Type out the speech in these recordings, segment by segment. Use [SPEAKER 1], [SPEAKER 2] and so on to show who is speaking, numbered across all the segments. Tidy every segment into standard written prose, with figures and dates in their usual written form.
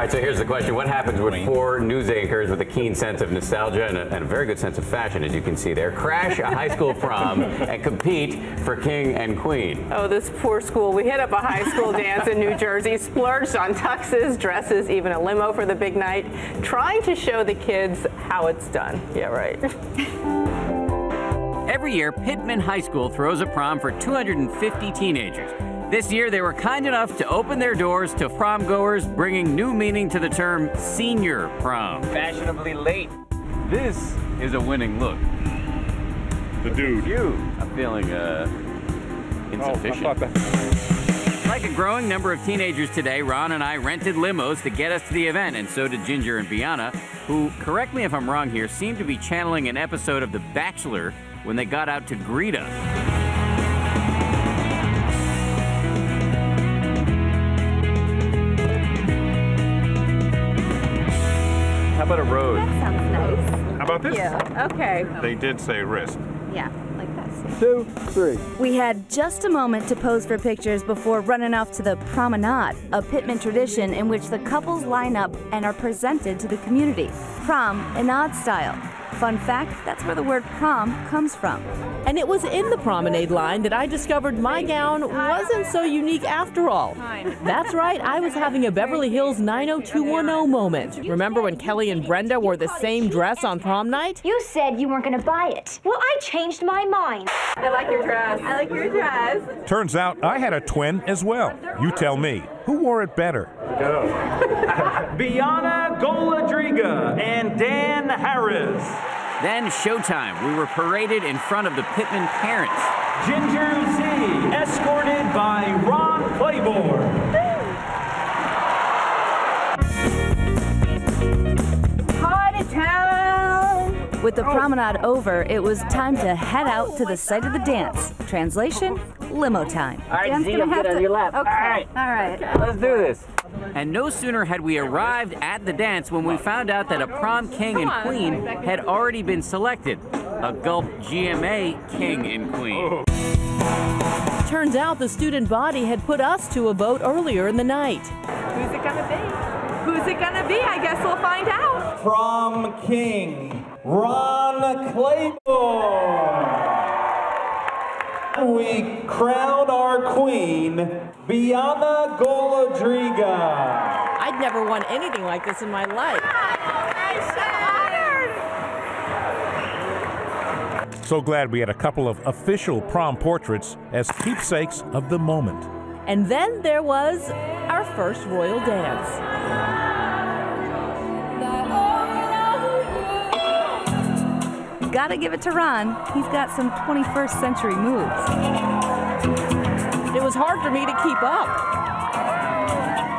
[SPEAKER 1] right, so here's the question. What happens when four news anchors with a keen sense of nostalgia and a very good sense of fashion, as you can see there, crash a high school prom and compete for king and queen?
[SPEAKER 2] Oh, this poor school. We hit up a high school dance in New Jersey, splurged on tuxes, dresses, even a limo for the big night, trying to show the kids how it's done. Yeah, right.
[SPEAKER 3] Every year, Pittman High School throws a prom for 250 teenagers. This year, they were kind enough to open their doors to prom goers, bringing new meaning to the term senior prom. Fashionably late. This is a winning look.
[SPEAKER 4] The dude.
[SPEAKER 3] I'm feeling insufficient. Like a growing number of teenagers today, Ron and I rented limos to get us to the event, and so did Ginger and Bianna, who, correct me if I'm wrong here, seem to be channeling an episode of The Bachelor when they got out to greet us.
[SPEAKER 1] How about a rose?
[SPEAKER 5] That sounds nice.
[SPEAKER 4] How about this?
[SPEAKER 2] Yeah, okay.
[SPEAKER 4] They did say wrist.
[SPEAKER 5] Yeah, like this.
[SPEAKER 1] 2, 3.
[SPEAKER 6] We had just a moment to pose for pictures before running off to the promenade, a Pittman tradition in which the couples line up and are presented to the community. Prom-enade style. Fun fact, that's where the word prom comes from.
[SPEAKER 7] And it was in the promenade line that I discovered my gown wasn't so unique after all. That's right, I was having a Beverly Hills 90210 moment. Remember when Kelly and Brenda wore the same dress on prom night?
[SPEAKER 8] You said you weren't going to buy it. Well, I changed my mind.
[SPEAKER 2] I like your dress.
[SPEAKER 5] I like your dress.
[SPEAKER 4] Turns out I had a twin as well. You tell me, who wore it better?
[SPEAKER 9] Bianna Goladriga and Dan Harris.
[SPEAKER 3] Then showtime. We were paraded in front of the Pittman parents.
[SPEAKER 9] Ginger Z, escorted by Ron Claiborne.
[SPEAKER 2] Party town!
[SPEAKER 6] With the promenade over, it was time to head out to the site of the dance. Translation, limo time.
[SPEAKER 3] All right, Z, I'll get on your lap.
[SPEAKER 5] Okay. All right.
[SPEAKER 3] Let's do this. And no sooner had we arrived at the dance when we found out that a prom king and queen had already been selected. A Gulp GMA king and queen.
[SPEAKER 7] Turns out the student body had put us to a vote earlier in the night.
[SPEAKER 2] Who's it gonna be? Who's it gonna be? I guess we'll find out.
[SPEAKER 9] Prom king, Ron Claiborne. We crown our queen, Bianna Goladriga.
[SPEAKER 7] I'd never won anything like this in my life.
[SPEAKER 4] So glad we had a couple of official prom portraits as keepsakes of the moment.
[SPEAKER 7] And then there was our first royal dance.
[SPEAKER 6] Gotta give it to Ron. He's got some 21st century moves.
[SPEAKER 7] It was hard for me to keep up.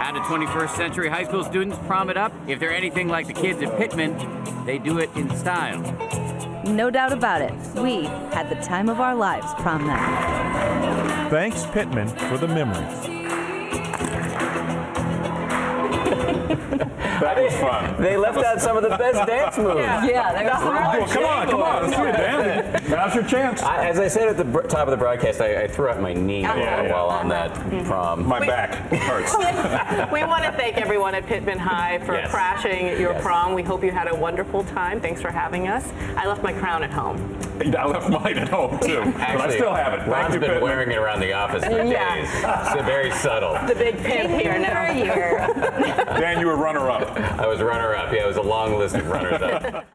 [SPEAKER 3] How do 21st century high school students prom it up? If they're anything like the kids at Pittman, they do it in style.
[SPEAKER 6] No doubt about it. We had the time of our lives prom night.
[SPEAKER 4] Thanks, Pittman, for the memories. That was fun.
[SPEAKER 1] They left out some of the best dance moves.
[SPEAKER 2] Yeah, that was hard.
[SPEAKER 4] Come on, let's do it, Dan. Now's your chance.
[SPEAKER 1] As I said at the top of the broadcast, I threw out my knee while on that prom.
[SPEAKER 4] My back hurts.
[SPEAKER 2] We want to thank everyone at Pittman High for crashing your prom. We hope you had a wonderful time. Thanks for having us. I left my crown at home.
[SPEAKER 4] I left mine at home, too. But I still have it.
[SPEAKER 1] Ron's been wearing it around the office for days. It's very subtle.
[SPEAKER 2] The big pimp here now.
[SPEAKER 4] Dan, you were runner-up.
[SPEAKER 1] I was runner-up. Yeah, it was a long list of runners-up.